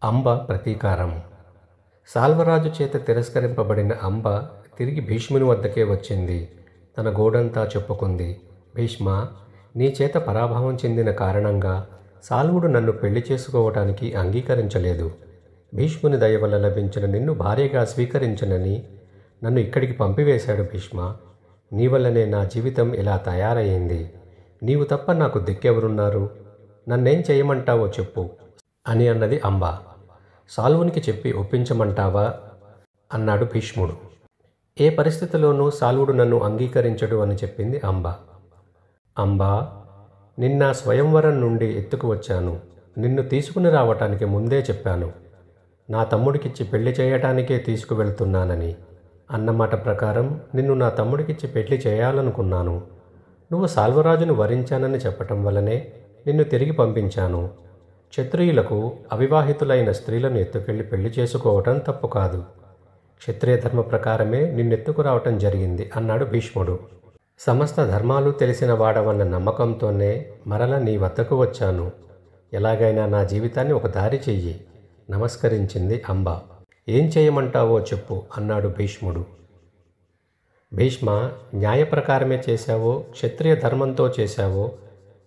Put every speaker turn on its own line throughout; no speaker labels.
అంబ ప్రతీకారం. సాల్వరాజు చేత తిరస్కరింపబడిన అంబ తిరిగి భీష్ముని వద్దకే వచ్చింది. తన గోడంతా చెప్పుకుంది. భీష్మా, నీ చేత పరాభవం చెందిన కారణంగా సాల్వుడు నన్ను పెళ్లి చేసుకోవటానికి అంగీకరించలేదు. భీష్ముని దయ వల్ల లభించిన నిన్ను భార్యగా స్వీకరించనని నన్ను ఇక్కడికి పంపివేశాడు భీష్మ. నీ వల్లనే నా జీవితం ఇలా తయారయ్యింది. నీవు తప్ప నాకు దిక్కెవరున్నారు? నన్నేం చేయమంటావో చెప్పు అని అన్నది అంబ. సాల్వునికి చెప్పి ఒప్పించమంటావా అన్నాడు భీష్ముడు. ఏ పరిస్థితిలోనూ సాల్వుడు నన్ను అంగీకరించడు అని చెప్పింది అంబ. అంబా, నిన్న స్వయంవరం నుండి ఎత్తుకు వచ్చాను. నిన్ను తీసుకుని రావటానికి ముందే చెప్పాను. నా తమ్ముడికిచ్చి పెళ్లి చేయటానికే తీసుకువెళ్తున్నానని. అన్నమాట ప్రకారం నిన్ను నా తమ్ముడికిచ్చి పెళ్లి చేయాలనుకున్నాను. నువ్వు సాల్వరాజును వరించానని చెప్పటం వల్లనే నిన్ను తిరిగి పంపించాను. క్షత్రియులకు అవివాహితులైన స్త్రీలను ఎత్తుకెళ్లి పెళ్లి చేసుకోవటం తప్పు కాదు. క్షత్రియ ధర్మ ప్రకారమే నిన్నెత్తుకురావటం జరిగింది అన్నాడు భీష్ముడు. సమస్త ధర్మాలు తెలిసిన వాడవన్న నమ్మకంతోనే మరల నీ వద్దకు వచ్చాను. ఎలాగైనా నా జీవితాన్ని ఒక దారి చెయ్యి నమస్కరించింది అంబ. ఏం చేయమంటావో చెప్పు అన్నాడు భీష్ముడు. భీష్మ, న్యాయప్రకారమే చేశావో క్షత్రియ ధర్మంతో చేశావో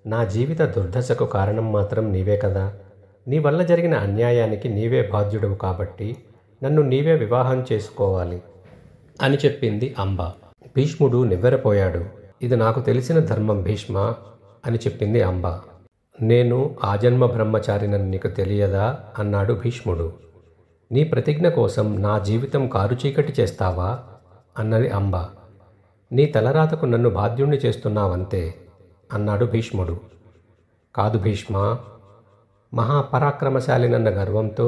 నా జీవిత దుర్దశకు కారణం మాత్రం నీవే కదా. నీ వల్ల జరిగిన అన్యాయానికి నీవే బాధ్యుడవు కాబట్టి నన్ను నీవే వివాహం చేసుకోవాలి అని చెప్పింది అంబ. భీష్ముడు నివ్వెరపోయాడు. ఇది నాకు తెలిసిన ధర్మం భీష్మ అని చెప్పింది అంబ. నేను ఆజన్మ బ్రహ్మచారినని నీకు తెలియదా అన్నాడు భీష్ముడు. నీ ప్రతిజ్ఞ కోసం నా జీవితం కారుచీకటి చేస్తావా అన్నది అంబ. నీ తలరాతకు నన్ను బాధ్యుణ్ణి చేస్తున్నావంతే అన్నాడు భీష్ముడు. కాదు భీష్మ, మహాపరాక్రమశాలినన్న గర్వంతో,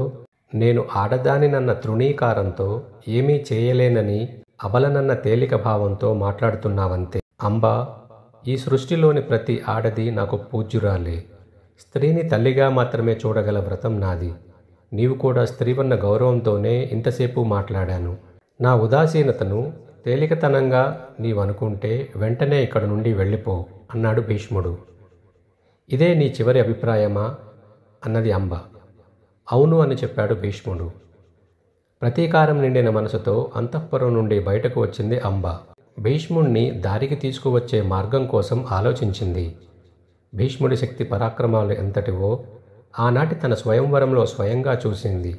నేను ఆడదానినన్న తృణీకారంతో, ఏమీ చేయలేనని అబలనన్న తేలిక భావంతో మాట్లాడుతున్నావంతే. అంబా, ఈ సృష్టిలోని ప్రతి ఆడది నాకు పూజ్యురాలే. స్త్రీని తల్లిగా మాత్రమే చూడగల వ్రతం నాది. నీవు కూడా స్త్రీవన్న గౌరవంతోనే ఇంతసేపు మాట్లాడాను. నా ఉదాసీనతను తేలికతనంగా నీవనుకుంటే వెంటనే ఇక్కడ నుండి వెళ్ళిపో అన్నాడు భీష్ముడు. ఇదే నీ చివరి అభిప్రాయమా అన్నది అంబ. అవును అని చెప్పాడు భీష్ముడు. ప్రతీకారం నిండిన మనసుతో అంతఃపురం నుండి బయటకు వచ్చింది అంబ. భీష్ముణ్ణి దారికి తీసుకువచ్చే మార్గం కోసం ఆలోచించింది. భీష్ముడి శక్తి పరాక్రమాలు ఎంతటివో ఆనాటి తన స్వయంవరంలో స్వయంగా చూసింది.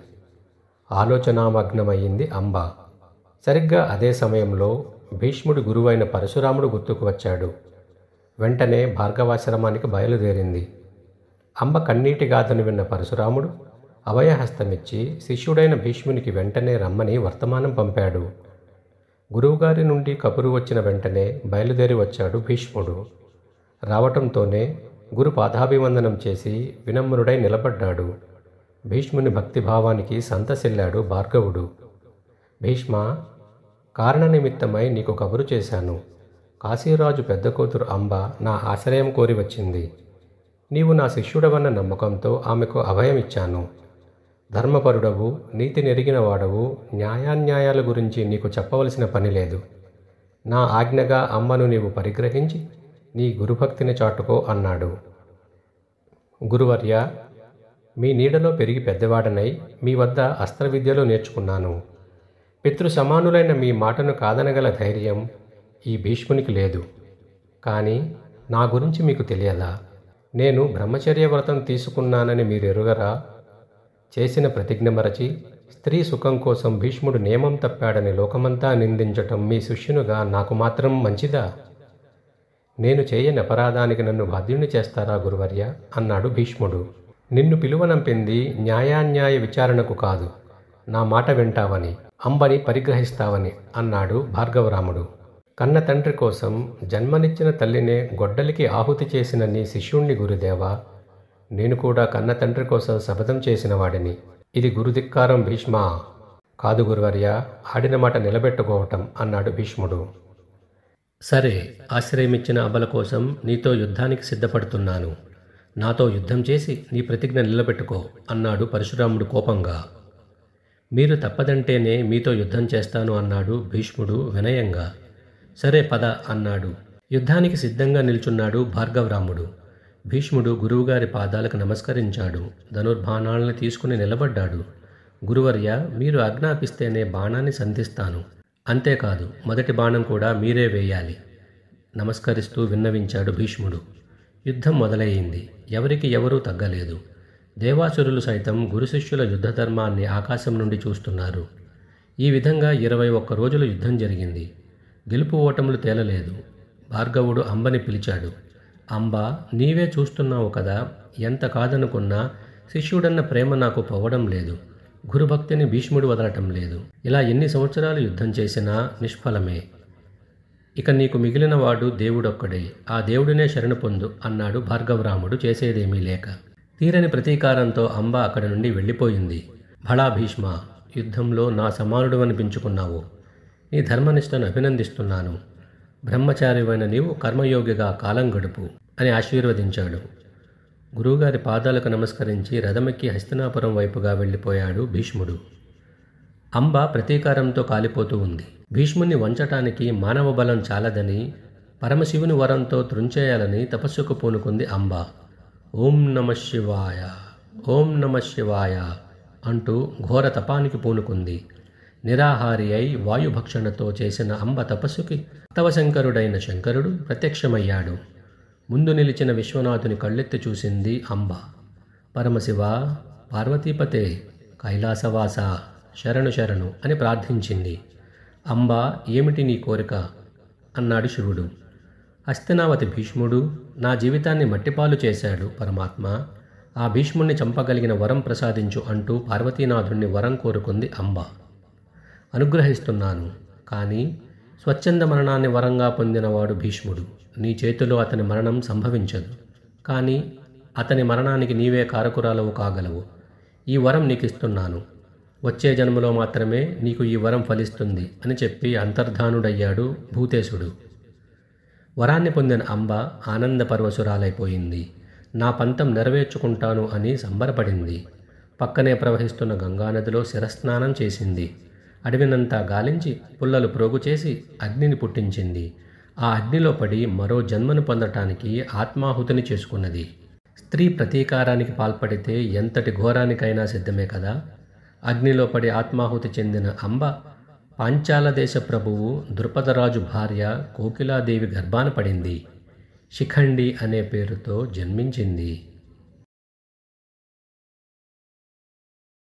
ఆలోచనామగ్నమయ్యింది అంబ. సరిగ్గా అదే సమయంలో భీష్ముడి గురువైన పరశురాముడు గుర్తుకు వచ్చాడు. వెంటనే భార్గవాశ్రమానికి బయలుదేరింది. అంబ కన్నీటి గాథను విన్న పరశురాముడు అభయహస్తమిచ్చి శిష్యుడైన భీష్మునికి వెంటనే రమ్మని వర్తమానం పంపాడు. గురువుగారి నుండి కబురు వచ్చిన వెంటనే బయలుదేరి వచ్చాడు భీష్ముడు. రావటంతోనే గురు పాదాభివందనం చేసి వినమ్రుడై నిలబడ్డాడు. భీష్ముని భక్తిభావానికి సంతసిల్లాడు భార్గవుడు. భీష్మ, కారణ నిమిత్తమై నీకు కబురు చేశాను. కాశీరాజు పెద్ద కూతురు అంబ నా ఆశ్రయం కోరి వచ్చింది. నీవు నా శిష్యుడవన్న నమ్మకంతో ఆమెకు అభయం ఇచ్చాను. ధర్మపరుడవు, నీతి నెరిగిన వాడవు, న్యాయాన్యాయాల గురించి నీకు చెప్పవలసిన పని లేదు. నా ఆజ్ఞగా అమ్మను నీవు పరిగ్రహించి నీ గురుభక్తిని చాటుకో అన్నాడు. గురువర్య, మీ నీడలో పెరిగి పెద్దవాడనై మీ వద్ద అస్త్ర విద్యలో నేర్చుకున్నాను. పితృ సమానులైన మీ మాటను కాదనగల ధైర్యం ఈ భీష్మునికి లేదు. కానీ నా గురించి మీకు తెలియదా? నేను బ్రహ్మచర్య వ్రతం తీసుకున్నానని మీరు ఎరుగరా? చేసిన ప్రతిజ్ఞ మరచి స్త్రీ సుఖం కోసం భీష్ముడు నియమం తప్పాడని లోకమంతా నిందించటం మీ శిష్యునుగా నాకు మాత్రం మంచిదా? నేను చేయని అపరాధానికి నన్ను బాధ్యుణ్ణి చేస్తారా గురువర్య అన్నాడు భీష్ముడు. నిన్ను పిలువనంపింది న్యాయాన్యాయ విచారణకు కాదు, నా మాట వింటావని, అంబని పరిగ్రహిస్తావని అన్నాడు భార్గవరాముడు. కన్న తండ్రి కోసం జన్మనిచ్చిన తల్లినే గొడ్డలికి ఆహుతి చేసిన నీ శిష్యుణ్ణి గురుదేవా. నేను కూడా కన్న తండ్రి కోసం శపథం చేసిన వాడిని. ఇది గురుధిక్కారం భీష్మా. కాదు గురువర్య, ఆడిన మాట నిలబెట్టుకోవటం అన్నాడు భీష్ముడు. సరే, ఆశ్రయమిచ్చిన అబల కోసం నీతో యుద్ధానికి సిద్ధపడుతున్నాను. నాతో యుద్ధం చేసి నీ ప్రతిజ్ఞ నిలబెట్టుకో అన్నాడు పరశురాముడు కోపంగా. మీరు తప్పదంటేనే మీతో యుద్ధం చేస్తాను అన్నాడు భీష్ముడు వినయంగా. సరే పద అన్నాడు. యుద్ధానికి సిద్ధంగా నిల్చున్నాడు భార్గవరాముడు. భీష్ముడు గురువుగారి పాదాలకు నమస్కరించాడు. ధనుర్బాణాలను తీసుకుని నిలబడ్డాడు. గురువర్య, మీరు ఆజ్ఞాపిస్తేనే బాణాన్ని సంధిస్తాను. అంతేకాదు, మొదటి బాణం కూడా మీరే వేయాలి. నమస్కరిస్తూ విన్నవించాడు భీష్ముడు. యుద్ధం మొదలయ్యింది. ఎవరికి ఎవరూ తగ్గలేదు. దేవాసురులు సైతం గురు శిష్యుల యుద్ధధర్మాన్ని ఆకాశం నుండి చూస్తున్నారు. ఈ విధంగా 21 రోజులు యుద్ధం జరిగింది. గెలుపు ఓటములు తేలలేదు. భార్గవుడు అంబని పిలిచాడు. అంబ, నీవే చూస్తున్నావు కదా, ఎంత కాదనుకున్నా శిష్యుడన్న ప్రేమ నాకు పోవడం లేదు. గురుభక్తిని భీష్ముడు వదలటం లేదు. ఇలా ఎన్ని సంవత్సరాలు యుద్ధం చేసినా నిష్ఫలమే. ఇక నీకు మిగిలిన వాడు దేవుడొక్కడే. ఆ దేవుడినే శరణు పొందు అన్నాడు భార్గవరాముడు చేసేదేమీ లేక. తీరని ప్రతీకారంతో అంబ అక్కడి నుండి వెళ్ళిపోయింది. భళా భీష్మ, యుద్ధంలో నా సమానుడు అనిపించుకున్నావు. నీ ధర్మనిష్టను అభినందిస్తున్నాను. బ్రహ్మచారివైన నీవు కర్మయోగిగా కాలం గడుపు అని ఆశీర్వదించాడు. గురువుగారి పాదాలకు నమస్కరించి రథమెక్కి హస్తినాపురం వైపుగా వెళ్ళిపోయాడు భీష్ముడు. అంబ ప్రతీకారంతో కాలిపోతూ ఉంది. భీష్ముని వంచటానికి మానవ బలం చాలదని పరమశివుని వరంతో త్రుంచేయాలని తపస్సుకు పూనుకుంది అంబ. ఓం నమః శివాయ, ఓం నమః శివాయ అంటూ ఘోర తపానికి పూనుకుంది. నిరాహారి అయి వాయుభక్షణతో చేసిన అంబ తపస్సుకి తవశంకరుడైన శంకరుడు ప్రత్యక్షమయ్యాడు. ముందు నిలిచిన విశ్వనాథుని కళ్ళెత్తి చూసింది అంబ. పరమశివ, పార్వతీపతే, కైలాసవాస, శరణు శరణు అని ప్రార్థించింది. అంబ, ఏమిటి నీ కోరిక అన్నాడు శివుడు. హస్తినావతి భీష్ముడు నా జీవితాన్ని మట్టిపాలు చేశాడు పరమాత్మ. ఆ భీష్ముణ్ణి చంపగలిగిన వరం ప్రసాదించు అంటూ పార్వతీనాథుణ్ణి వరం కోరుకుంది అంబ. అనుగ్రహిస్తున్నాను, కానీ స్వచ్ఛంద మరణాన్ని వరంగా పొందినవాడు భీష్ముడు. నీ చేతిలో అతని మరణం సంభవించదు. కానీ అతని మరణానికి నీవే కారకురాలవు కాగలవు. ఈ వరం నీకిస్తున్నాను. వచ్చే జన్మలో మాత్రమే నీకు ఈ వరం ఫలిస్తుంది అని చెప్పి అంతర్ధానుడయ్యాడు భూతేశుడు. వరాన్ని పొందిన అంబ ఆనందపరవశురాలైపోయింది. నా పంతం నెరవేర్చుకుంటాను అని సంబరపడింది. పక్కనే ప్రవహిస్తున్న గంగానదిలో శిరస్నానం చేసింది. అడవినంతా గాలించి పుల్లలు ప్రోగు చేసి అగ్నిని పుట్టించింది. ఆ అగ్నిలో పడి మరో జన్మను పొందటానికి ఆత్మాహుతిని చేసుకున్నది. స్త్రీ ప్రతీకారానికి పాల్పడితే ఎంతటి ఘోరానికైనా సిద్ధమే కదా. అగ్నిలో పడి ఆత్మాహుతి చెందిన అంబ పాంచాల దేశ ప్రభువు ద్రుపదరాజు భార్య కోకిలాదేవి గర్భాన పడింది. శిఖండి అనే పేరుతో జన్మించింది.